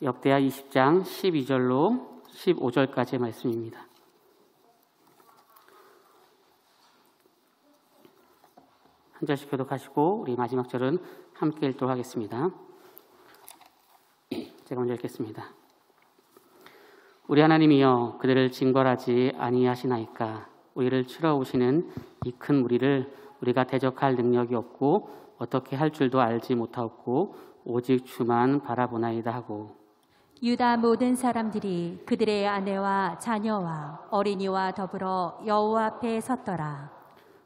역대하 20장 12절로 15절까지의 말씀입니다. 한 절씩 교독하시고 우리 마지막 절은 함께 읽도록 하겠습니다. 제가 먼저 읽겠습니다. 우리 하나님이여, 그들을 징벌하지 아니하시나이까? 우리를 치러 오시는 이 큰 무리를 우리가 대적할 능력이 없고 어떻게 할 줄도 알지 못하옵고 오직 주만 바라보나이다 하고, 유다 모든 사람들이 그들의 아내와 자녀와 어린이와 더불어 여호와 앞에 섰더라.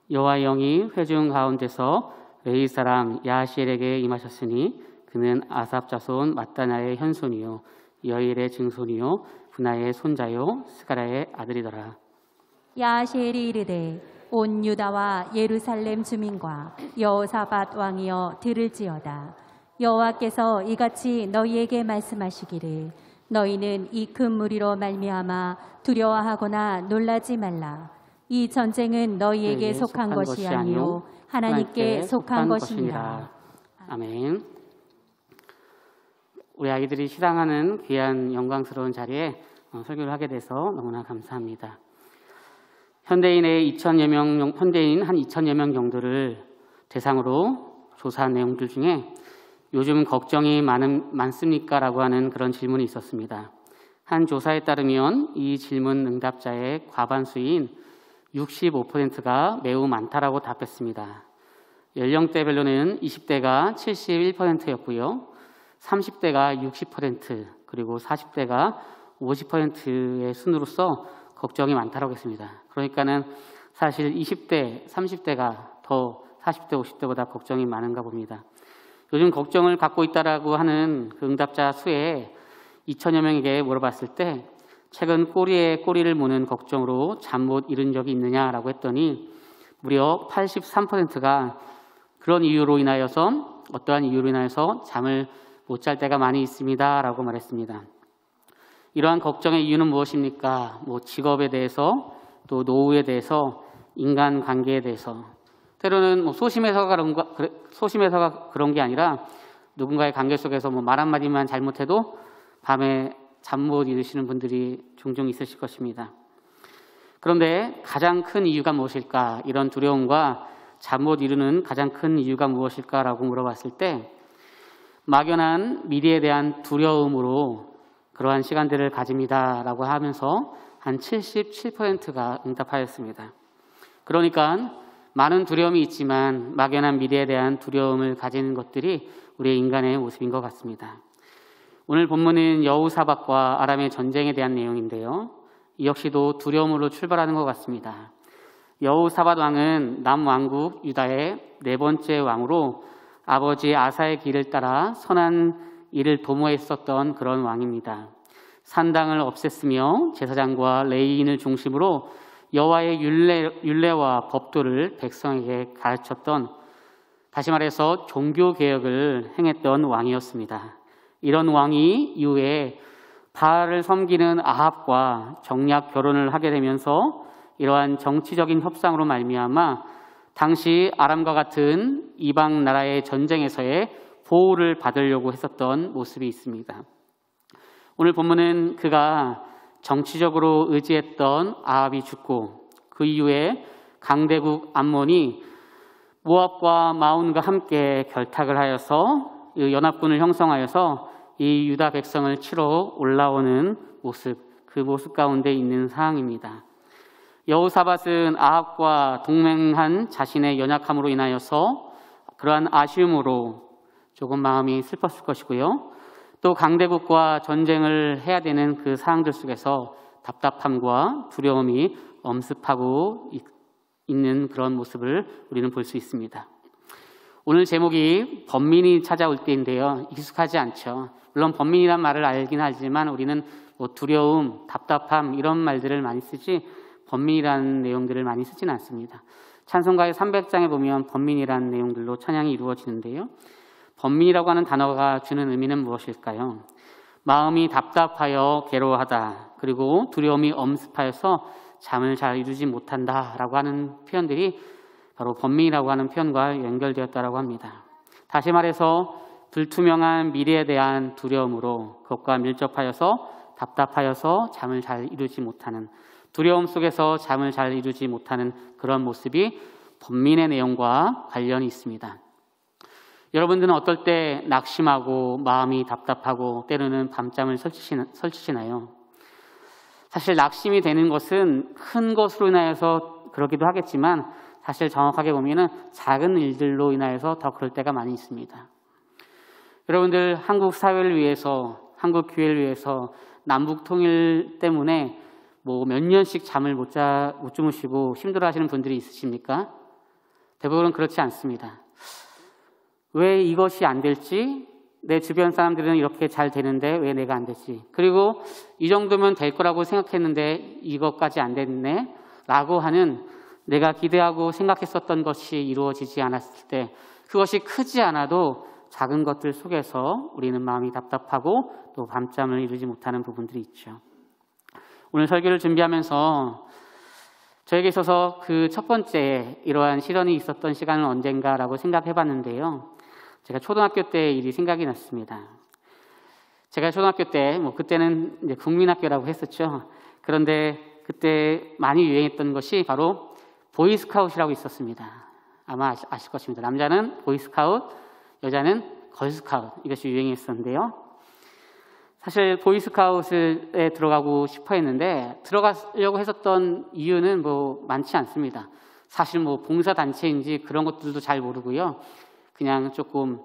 여호와의 영이 회중 가운데서 레위 사람 야하시엘에게 임하셨으니 그는 아삽 자손 마따나의 현손이요 여일의 증손이요 분하의 손자요 스가랴의 아들이더라. 야하시엘이 이르되 온 유다와 예루살렘 주민과 여호사밧 왕이여 들을지어다. 여호와께서 이같이 너희에게 말씀하시기를 너희는 이 큰 무리로 말미암아 두려워하거나 놀라지 말라. 이 전쟁은 너희에게 속한 것이 아니요 하나님께 속한 것이니라. 아멘. 우리 아이들이 시상하는 귀한 영광스러운 자리에 설교를 하게 돼서 너무나 감사합니다. 현대인 한 2,000여 명 정도를 대상으로 조사한 내용들 중에 요즘 걱정이 많습니까? 라고 하는 그런 질문이 있었습니다. 한 조사에 따르면 이 질문 응답자의 과반수인 65%가 매우 많다라고 답했습니다. 연령대별로는 20대가 71%였고요. 30대가 60%, 그리고 40대가 50%의 순으로서 걱정이 많다라고 했습니다. 그러니까는 사실 20대, 30대가 더 40대, 50대보다 걱정이 많은가 봅니다. 요즘 걱정을 갖고 있다라고 하는 그 응답자 수에 2,000여 명에게 물어봤을 때 최근 꼬리에 꼬리를 무는 걱정으로 잠 못 이룬 적이 있느냐라고 했더니 무려 83%가 그런 이유로 인하여서, 어떠한 이유로 인하여서 잠을 못 잘 때가 많이 있습니다 라고 말했습니다. 이러한 걱정의 이유는 무엇입니까? 직업에 대해서, 또 노후에 대해서, 인간관계에 대해서, 때로는 소심해서가 그런 게 아니라 누군가의 관계 속에서 말 한마디만 잘못해도 밤에 잠 못 이루시는 분들이 종종 있으실 것입니다. 그런데 가장 큰 이유가 무엇일까? 이런 두려움과 잠 못 이루는 가장 큰 이유가 무엇일까라고 물어봤을 때 막연한 미래에 대한 두려움으로 그러한 시간들을 가집니다라고 하면서 한 77%가 응답하였습니다. 그러니까 많은 두려움이 있지만 막연한 미래에 대한 두려움을 가지는 것들이 우리의 인간의 모습인 것 같습니다. 오늘 본문은 여호사밧과 아람의 전쟁에 대한 내용인데요. 이 역시도 두려움으로 출발하는 것 같습니다. 여호사밧 왕은 남왕국 유다의 4번째 왕으로 아버지 아사의 길을 따라 선한 일을 도모했었던 그런 왕입니다. 산당을 없앴으며 제사장과 레위인을 중심으로 여호와의 율례와 법도를 백성에게 가르쳤던, 다시 말해서 종교개혁을 행했던 왕이었습니다. 이런 왕이 이후에 바알을 섬기는 아합과 정략 결혼을 하게 되면서 이러한 정치적인 협상으로 말미암아 당시 아람과 같은 이방 나라의 전쟁에서의 보호를 받으려고 했었던 모습이 있습니다. 오늘 본문은 그가 정치적으로 의지했던 아합이 죽고 그 이후에 강대국 암몬이 모압과 마온과 함께 결탁을 하여서 연합군을 형성하여서 이 유다 백성을 치러 올라오는 모습, 그 모습 가운데 있는 상황입니다. 여호사밧은 아합과 동맹한 자신의 연약함으로 인하여서 그러한 아쉬움으로 조금 마음이 슬펐을 것이고요. 또 강대국과 전쟁을 해야 되는 그 상황들 속에서 답답함과 두려움이 엄습하고 있는 그런 모습을 우리는 볼 수 있습니다. 오늘 제목이 번민이 찾아올 때인데요. 익숙하지 않죠. 물론 번민이란 말을 알긴 하지만 우리는 두려움, 답답함 이런 말들을 많이 쓰지 번민이라는 내용들을 많이 쓰지는 않습니다. 찬송가의 300장에 보면 번민이라는 내용들로 찬양이 이루어지는데요. 번민이라고 하는 단어가 주는 의미는 무엇일까요? 마음이 답답하여 괴로워하다, 그리고 두려움이 엄습하여서 잠을 잘 이루지 못한다라고 하는 표현들이 바로 번민이라고 하는 표현과 연결되었다라고 합니다. 다시 말해서 불투명한 미래에 대한 두려움으로 그것과 밀접하여서 답답하여서 잠을 잘 이루지 못하는, 두려움 속에서 잠을 잘 이루지 못하는 그런 모습이 번민의 내용과 관련이 있습니다. 여러분들은 어떨 때 낙심하고 마음이 답답하고 때로는 밤잠을 설치시나요? 사실 낙심이 되는 것은 큰 것으로 인하여서 그러기도 하겠지만 사실 정확하게 보면은 작은 일들로 인하여서 더 그럴 때가 많이 있습니다. 여러분들 한국 사회를 위해서, 한국 교회를 위해서 남북 통일 때문에 뭐 몇 년씩 잠을 못 주무시고 힘들어하시는 분들이 있으십니까? 대부분은 그렇지 않습니다. 왜 이것이 안 될지, 내 주변 사람들은 이렇게 잘 되는데 왜 내가 안 되지? 그리고 이 정도면 될 거라고 생각했는데 이것까지 안 됐네? 라고 하는 내가 기대하고 생각했었던 것이 이루어지지 않았을 때 그것이 크지 않아도 작은 것들 속에서 우리는 마음이 답답하고 또 밤잠을 이루지 못하는 부분들이 있죠. 오늘 설교를 준비하면서 저에게 있어서 그 첫 번째 이러한 시련이 있었던 시간은 언젠가라고 생각해 봤는데요. 제가 초등학교 때 일이 생각이 났습니다. 제가 초등학교 때, 그때는 이제 국민학교라고 했었죠. 그런데 그때 많이 유행했던 것이 바로 보이스카웃이라고 있었습니다. 아마 아실 것입니다. 남자는 보이스카웃, 여자는 걸스카웃, 이것이 유행했었는데요. 사실 보이스카웃에 들어가고 싶어 했는데 들어가려고 했었던 이유는 많지 않습니다. 사실 봉사단체인지 그런 것들도 잘 모르고요. 그냥 조금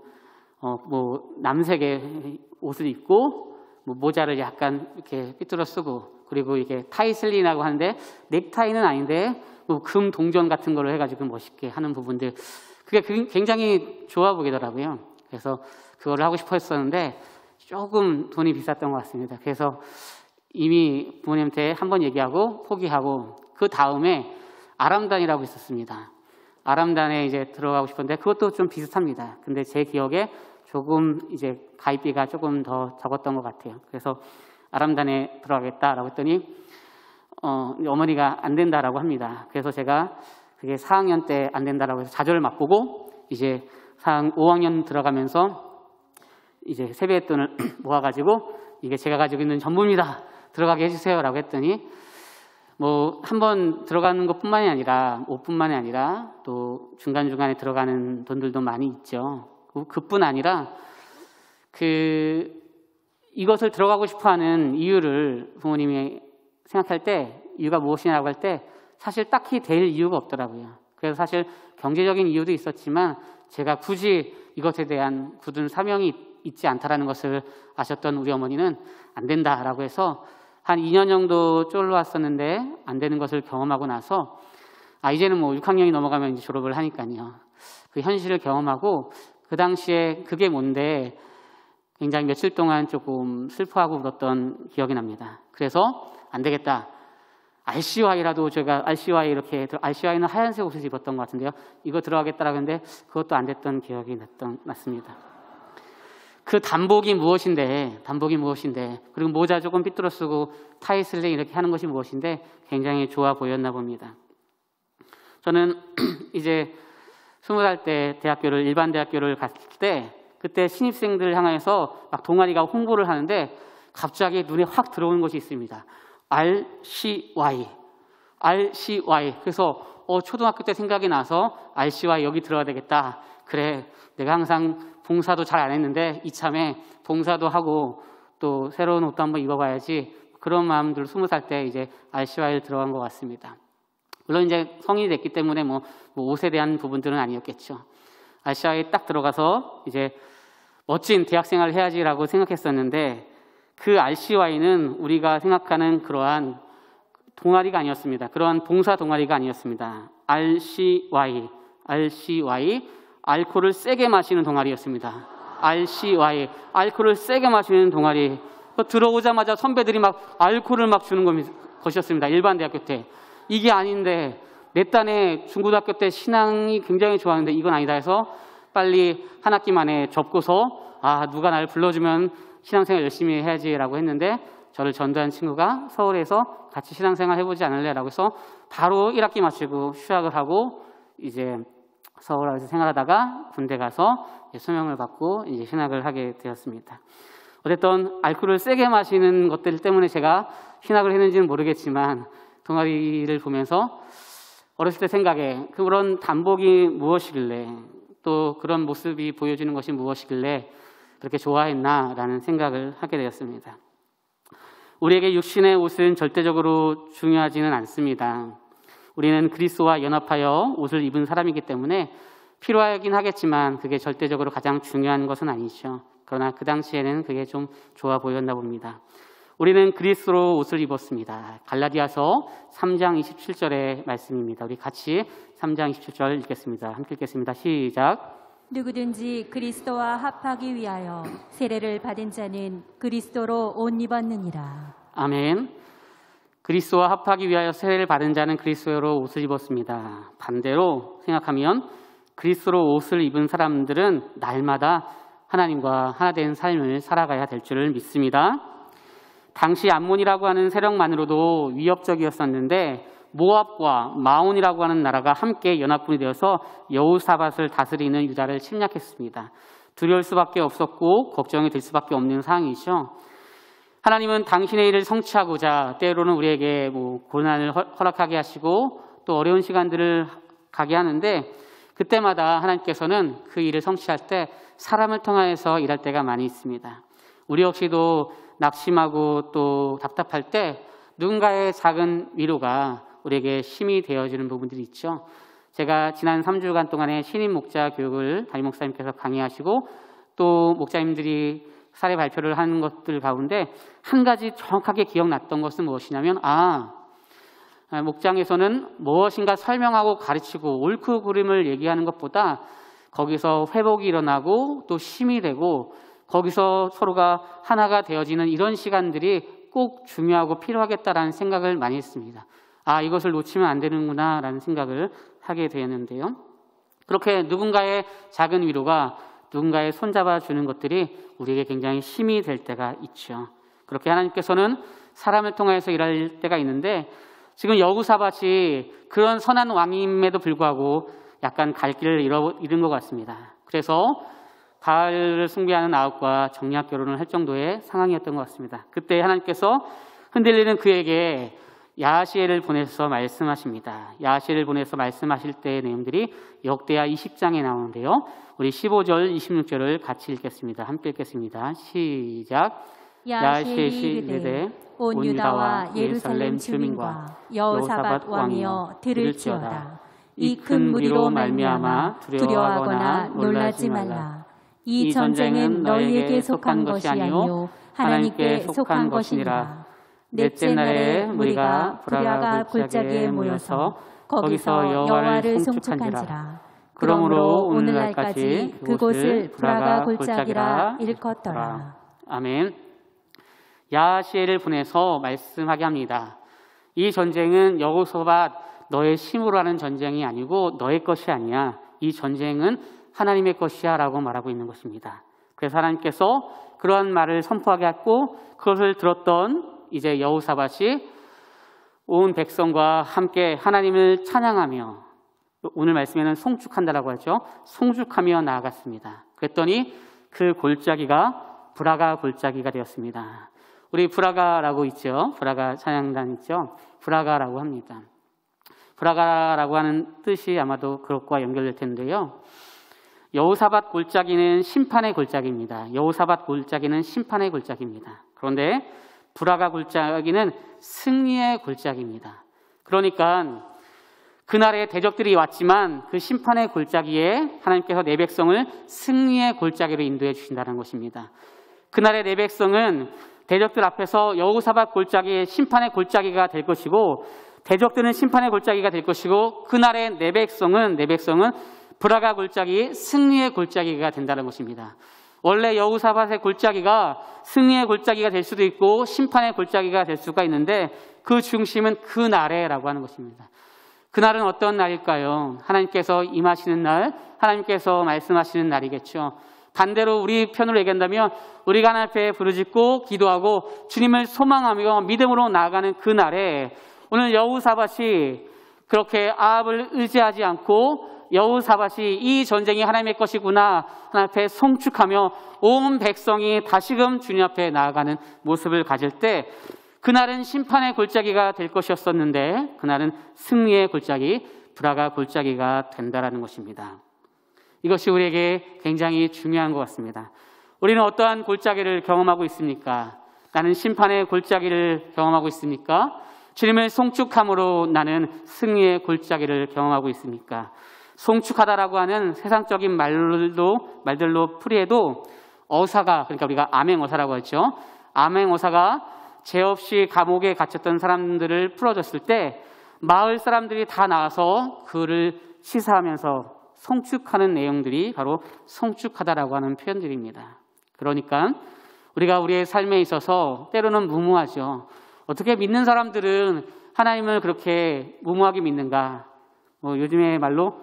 남색의 옷을 입고 모자를 약간 이렇게 삐뚤어 쓰고, 그리고 이게 타이슬린이라고 하는데 넥타이는 아닌데 금 동전 같은 걸로 해가지고 멋있게 하는 부분들, 그게 굉장히 좋아 보이더라고요. 그래서 그거를 하고 싶어 했었는데 조금 돈이 비쌌던 것 같습니다. 그래서 이미 부모님한테 한번 얘기하고 포기하고, 그 다음에 아람단이라고 있었습니다. 아람단에 이제 들어가고 싶었는데 그것도 좀 비슷합니다. 근데 제 기억에 조금 이제 가입비가 조금 더 적었던 것 같아요. 그래서 아람단에 들어가겠다라고 했더니 어머니가 안 된다라고 합니다. 그래서 제가 그게 4학년 때 안 된다라고 해서 좌절을 맛보고 이제 5학년 들어가면서 이제 세배의 돈을 모아가지고 이게 제가 가지고 있는 전부입니다. 들어가게 해주세요라고 했더니 한 번 들어가는 것뿐만이 아니라 옷뿐만이 아니라 또 중간중간에 들어가는 돈들도 많이 있죠. 그뿐 아니라 이것을 들어가고 싶어하는 이유를 부모님이 생각할 때, 이유가 무엇이냐고 할 때 사실 딱히 될 이유가 없더라고요. 그래서 사실 경제적인 이유도 있었지만 제가 굳이 이것에 대한 굳은 사명이 있지 않다라는 것을 아셨던 우리 어머니는 안 된다라고 해서 한 2년 정도 쫄러 왔었는데 안 되는 것을 경험하고 나서 이제는 6학년이 넘어가면 이제 졸업을 하니까요. 그 현실을 경험하고 그 당시에 그게 뭔데 굉장히 며칠 동안 조금 슬퍼하고 울었던 기억이 납니다. 그래서 안 되겠다. RCY라도 제가 RCY는 하얀색 옷을 입었던 것 같은데요. 이거 들어가겠다라고 했는데 그것도 안 됐던 기억이 났습니다. 그 단복이 무엇인데, 그리고 모자 조금 삐뚤어 쓰고 타이슬링 이렇게 하는 것이 무엇인데 굉장히 좋아 보였나 봅니다. 저는 이제 20살 때 일반 대학교를 갔을 때 그때 신입생들을 향해서 막 동아리가 홍보를 하는데 갑자기 눈에 확 들어오는 것이 있습니다. RCY. 그래서 초등학교 때 생각이 나서 RCY 여기 들어가야 되겠다. 그래, 내가 항상 봉사도 잘 안 했는데 이참에 봉사도 하고 또 새로운 옷도 한번 입어봐야지, 그런 마음들로 20살 때 이제 RCY에 들어간 것 같습니다. 물론 이제 성인이 됐기 때문에 옷에 대한 부분들은 아니었겠죠. RCY에 딱 들어가서 이제 멋진 대학생활을 해야지라고 생각했었는데 그 RCY는 우리가 생각하는 그러한 동아리가 아니었습니다. 그러한 봉사 동아리가 아니었습니다. RCY, 알코올을 세게 마시는 동아리였습니다. RCY, 알코올을 세게 마시는 동아리. 들어오자마자 선배들이 막 알코올을 막 주는 것이었습니다. 일반 대학교 때. 이게 아닌데 내 딴에 중고등학교 때 신앙이 굉장히 좋았는데 이건 아니다 해서 빨리 한 학기 만에 접고서 누가 나를 불러주면 신앙생활 열심히 해야지라고 했는데 저를 전도한 친구가 서울에서 같이 신앙생활 해보지 않을래라고 해서 바로 1학기 마치고 휴학을 하고 이제 서울에서 생활하다가 군대 가서 소명을 받고 이제 신학을 하게 되었습니다. 어쨌든 알코올을 세게 마시는 것들 때문에 제가 신학을 했는지는 모르겠지만 동아리를 보면서 어렸을 때 생각에 그런 담복이 무엇이길래 또 그런 모습이 보여주는 것이 무엇이길래 그렇게 좋아했나라는 생각을 하게 되었습니다. 우리에게 육신의 옷은 절대적으로 중요하지는 않습니다. 우리는 그리스도와 연합하여 옷을 입은 사람이기 때문에 필요하긴 하겠지만 그게 절대적으로 가장 중요한 것은 아니죠. 그러나 그 당시에는 그게 좀 좋아 보였나 봅니다. 우리는 그리스도로 옷을 입었습니다. 갈라디아서 3장 27절의 말씀입니다. 우리 같이 3장 27절 읽겠습니다. 함께 읽겠습니다. 시작. 누구든지 그리스도와 합하기 위하여 세례를 받은 자는 그리스도로 옷 입었느니라. 아멘. 그리스도와 합하기 위하여 세례를 받은 자는 그리스도로 옷을 입었습니다. 반대로 생각하면 그리스도로 옷을 입은 사람들은 날마다 하나님과 하나 된 삶을 살아가야 될 줄을 믿습니다. 당시 암몬이라고 하는 세력만으로도 위협적이었었는데 모압과 마온이라고 하는 나라가 함께 연합군이 되어서 여호사밧을 다스리는 유다를 침략했습니다. 두려울 수밖에 없었고 걱정이 될 수밖에 없는 상황이죠. 하나님은 당신의 일을 성취하고자 때로는 우리에게 고난을 허락하게 하시고 또 어려운 시간들을 가게 하는데 그때마다 하나님께서는 그 일을 성취할 때 사람을 통하여서 일할 때가 많이 있습니다. 우리 역시도 낙심하고 또 답답할 때 누군가의 작은 위로가 우리에게 힘이 되어지는 부분들이 있죠. 제가 지난 3주간 동안에 신임 목자 교육을 담임 목사님께서 강의하시고 또 목자님들이 사례 발표를 하는 것들 가운데 한 가지 정확하게 기억났던 것은 무엇이냐면 목장에서는 무엇인가 설명하고 가르치고 옳고 그름을 얘기하는 것보다 거기서 회복이 일어나고 또 힘이 되고 거기서 서로가 하나가 되어지는 이런 시간들이 꼭 중요하고 필요하겠다라는 생각을 많이 했습니다. 이것을 놓치면 안 되는구나 라는 생각을 하게 되었는데요. 그렇게 누군가의 작은 위로가 누군가의 손잡아 주는 것들이 우리에게 굉장히 힘이 될 때가 있죠. 그렇게 하나님께서는 사람을 통해서 일할 때가 있는데 지금 여호사밧이 그런 선한 왕임에도 불구하고 약간 갈 길을 잃은 것 같습니다. 그래서 바알을 숭배하는 아합과 정략 결혼을 할 정도의 상황이었던 것 같습니다. 그때 하나님께서 흔들리는 그에게 야하시엘을 보내서 말씀하십니다. 야하시엘을 보내서 말씀하실 때의 내용들이 역대하 20장에 나오는데요. 우리 15절, 26절을 같이 읽겠습니다. 함께 읽겠습니다. 시작. 야하시엘이 이르되 온 유다와 예루살렘 주민과 여호사밧 왕이여 들을지어다. 이 큰 무리로 말미암아 두려워하거나 놀라지 말라. 이 전쟁은 너희에게 속한 것이 아니요 하나님께 속한 것이니라. 넷째 날에 무리가 브라가 골짜기에 모여서 거기서 여호와를 송축한지라. 그러므로 오늘날까지 그곳을 브라가 골짜기라 일컫더라. 아멘. 야하시엘을 보내서 말씀하게 합니다. 이 전쟁은 여호사밧 너의 힘으로 하는 전쟁이 아니고 너의 것이 아니야. 이 전쟁은 하나님의 것이야 라고 말하고 있는 것입니다. 그래서 하나님께서 그러한 말을 선포하게 했고 그것을 들었던 이제 여호사밧이 온 백성과 함께 하나님을 찬양하며 오늘 말씀에는 송축한다라고 하죠. 송축하며 나아갔습니다. 그랬더니 그 골짜기가 브라가 골짜기가 되었습니다. 우리 브라가라고 있죠. 브라가 찬양단 있죠. 브라가라고 합니다. 브라가라고 하는 뜻이 아마도 그것과 연결될 텐데요. 여호사밧 골짜기는 심판의 골짜기입니다. 여호사밧 골짜기는 심판의 골짜기입니다. 그런데 브라가 골짜기는 승리의 골짜기입니다. 그러니까 그날에 대적들이 왔지만 그 심판의 골짜기에 하나님께서 내 백성을 승리의 골짜기로 인도해 주신다는 것입니다. 그날의 내 백성은 대적들 앞에서 여호사밧 골짜기의 심판의 골짜기가 될 것이고 대적들은 심판의 골짜기가 될 것이고 그날의 내 백성은 브라가 골짜기 승리의 골짜기가 된다는 것입니다. 원래 여호사밧의 골짜기가 승리의 골짜기가 될 수도 있고 심판의 골짜기가 될 수가 있는데 그 중심은 그날에라고 하는 것입니다. 그날은 어떤 날일까요? 하나님께서 임하시는 날, 하나님께서 말씀하시는 날이겠죠. 반대로 우리 편으로 얘기한다면 우리가 하나님 앞에 부르짖고 기도하고 주님을 소망하며 믿음으로 나아가는 그날에 오늘 여호사밧이 그렇게 아합을 의지하지 않고 여호사밧이 이 전쟁이 하나님의 것이구나 하나님 앞에 송축하며 온 백성이 다시금 주님 앞에 나아가는 모습을 가질 때 그날은 심판의 골짜기가 될 것이었었는데 그날은 승리의 골짜기, 브라가 골짜기가 된다라는 것입니다. 이것이 우리에게 굉장히 중요한 것 같습니다. 우리는 어떠한 골짜기를 경험하고 있습니까? 나는 심판의 골짜기를 경험하고 있습니까? 주님을 송축함으로 나는 승리의 골짜기를 경험하고 있습니까? 송축하다라고 하는 세상적인 말들로 풀이해도 어사가, 그러니까 우리가 암행어사라고 하죠. 암행어사가 죄 없이 감옥에 갇혔던 사람들을 풀어줬을 때 마을 사람들이 다 나와서 그를 시사하면서 송축하는 내용들이 바로 송축하다라고 하는 표현들입니다. 그러니까 우리가 우리의 삶에 있어서 때로는 무모하죠. 어떻게 믿는 사람들은 하나님을 그렇게 무모하게 믿는가? 요즘의 말로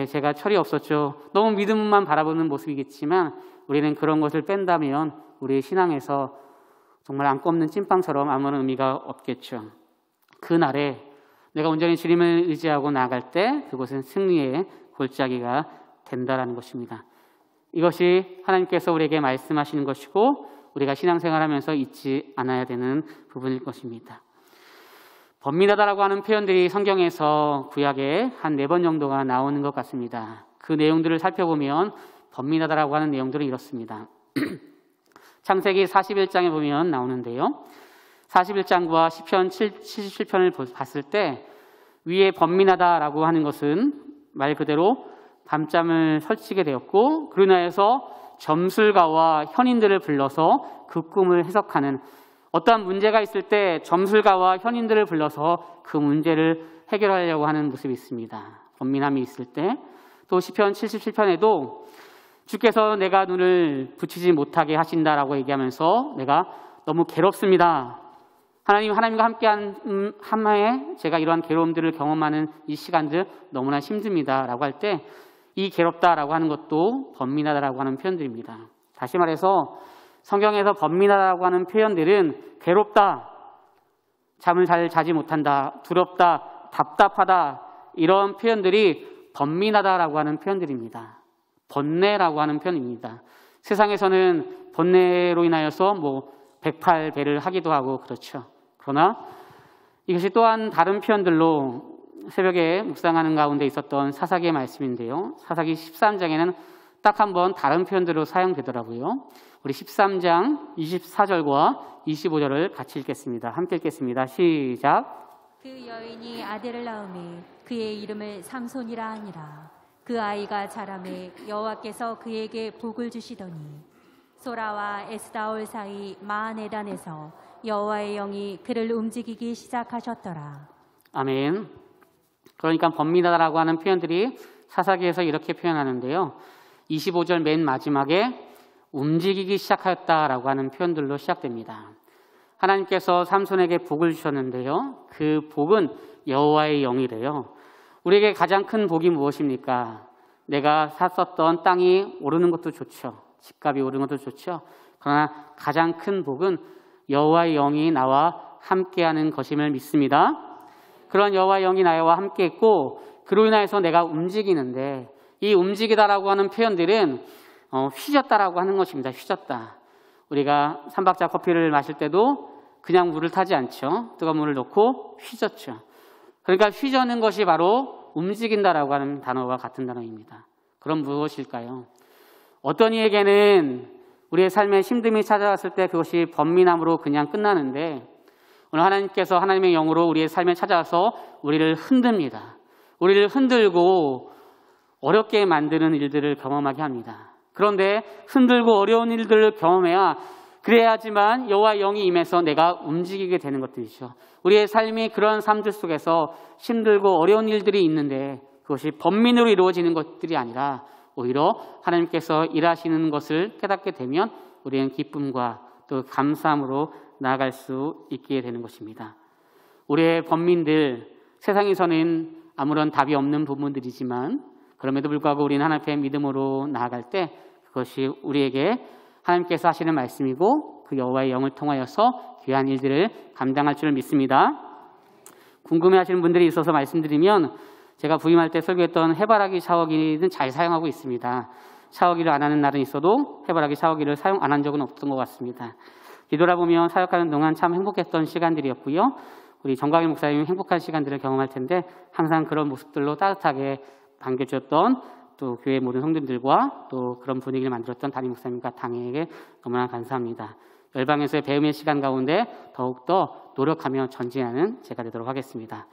제가 철이 없었죠. 너무 믿음만 바라보는 모습이겠지만 우리는 그런 것을 뺀다면 우리의 신앙에서 정말 안 꼽는 찐빵처럼 아무런 의미가 없겠죠. 그날에 내가 온전히 주님을 의지하고 나아갈 때 그곳은 승리의 골짜기가 된다라는 것입니다. 이것이 하나님께서 우리에게 말씀하시는 것이고 우리가 신앙생활하면서 잊지 않아야 되는 부분일 것입니다. 범민하다라고 하는 표현들이 성경에서 구약에 한 4번 정도가 나오는 것 같습니다. 그 내용들을 살펴보면 범민하다라고 하는 내용들은 이렇습니다. 창세기 41장에 보면 나오는데요. 41장과 시편 77편을 봤을 때 위에 범민하다라고 하는 것은 말 그대로 밤잠을 설치게 되었고 그로 인하여서 점술가와 현인들을 불러서 그 꿈을 해석하는 어떠한 문제가 있을 때 점술가와 현인들을 불러서 그 문제를 해결하려고 하는 모습이 있습니다. 범민함이 있을 때 또 시편 77편에도 주께서 내가 눈을 붙이지 못하게 하신다라고 얘기하면서 내가 너무 괴롭습니다. 하나님과 함께한 한마에 제가 이러한 괴로움들을 경험하는 이 시간들 너무나 힘듭니다 라고 할 때 이 괴롭다라고 하는 것도 범민하다라고 하는 표현들입니다. 다시 말해서 성경에서 범민하다라고 하는 표현들은 괴롭다, 잠을 잘 자지 못한다, 두렵다, 답답하다 이런 표현들이 범민하다라고 하는 표현들입니다. 번뇌라고 하는 표현입니다. 세상에서는 번뇌로 인하여서 108배를 하기도 하고 그렇죠. 그러나 이것이 또한 다른 표현들로 새벽에 묵상하는 가운데 있었던 사사기의 말씀인데요. 사사기 13장에는 딱 한 번 다른 표현들로 사용되더라고요. 우리 13장 24절과 25절을 같이 읽겠습니다. 함께 읽겠습니다. 시작. 그 여인이 아들을 낳음에 그의 이름을 삼손이라 하니라. 그 아이가 자라매 여호와께서 그에게 복을 주시더니 소라와 에스다올 사이 마하네단에서 여호와의 영이 그를 움직이기 시작하셨더라. 아멘. 그러니까 범민하다라고 하는 표현들이 사사기에서 이렇게 표현하는데요. 25절 맨 마지막에 움직이기 시작하였다라고 하는 표현들로 시작됩니다. 하나님께서 삼손에게 복을 주셨는데요. 그 복은 여호와의 영이래요. 우리에게 가장 큰 복이 무엇입니까? 내가 샀었던 땅이 오르는 것도 좋죠. 집값이 오르는 것도 좋죠. 그러나 가장 큰 복은 여호와의 영이 나와 함께하는 것임을 믿습니다. 그런 여호와의 영이 나와 함께 있고 그로 인해서 내가 움직이는데 이 움직이다라고 하는 표현들은 휘졌다라고 하는 것입니다. 휘졌다. 우리가 3박자 커피를 마실 때도 그냥 물을 타지 않죠. 뜨거운 물을 넣고 휘졌죠. 그러니까 휘저는 것이 바로 움직인다라고 하는 단어와 같은 단어입니다. 그럼 무엇일까요? 어떤 이에게는 우리의 삶에 힘듦이 찾아왔을 때 그것이 번민함으로 그냥 끝나는데 오늘 하나님께서 하나님의 영으로 우리의 삶에 찾아와서 우리를 흔듭니다. 우리를 흔들고 어렵게 만드는 일들을 경험하게 합니다. 그런데 흔들고 어려운 일들을 경험해야 그래야지만 여호와의 영이 임해서 내가 움직이게 되는 것들이죠. 우리의 삶이 그런 삶들 속에서 힘들고 어려운 일들이 있는데 그것이 번민으로 이루어지는 것들이 아니라 오히려 하나님께서 일하시는 것을 깨닫게 되면 우리는 기쁨과 또 감사함으로 나아갈 수 있게 되는 것입니다. 우리의 번민들, 세상에서는 아무런 답이 없는 부분들이지만 그럼에도 불구하고 우리는 하나님 앞에 믿음으로 나아갈 때 그것이 우리에게 하나님께서 하시는 말씀이고 그 여호와의 영을 통하여서 귀한 일들을 감당할 줄 믿습니다. 궁금해하시는 분들이 있어서 말씀드리면 제가 부임할 때 설교했던 해바라기 샤워기는 잘 사용하고 있습니다. 샤워기를 안 하는 날은 있어도 해바라기 샤워기를 사용 안 한 적은 없던 것 같습니다. 뒤돌아보면 사역하는 동안 참 행복했던 시간들이었고요. 우리 정광일 목사님 행복한 시간들을 경험할 텐데 항상 그런 모습들로 따뜻하게 반겨주셨던 또 교회 모든 성도님들과 또 그런 분위기를 만들었던 담임 목사님과 당회에게 너무나 감사합니다. 열방에서의 배움의 시간 가운데 더욱더 노력하며 전진하는 제가 되도록 하겠습니다.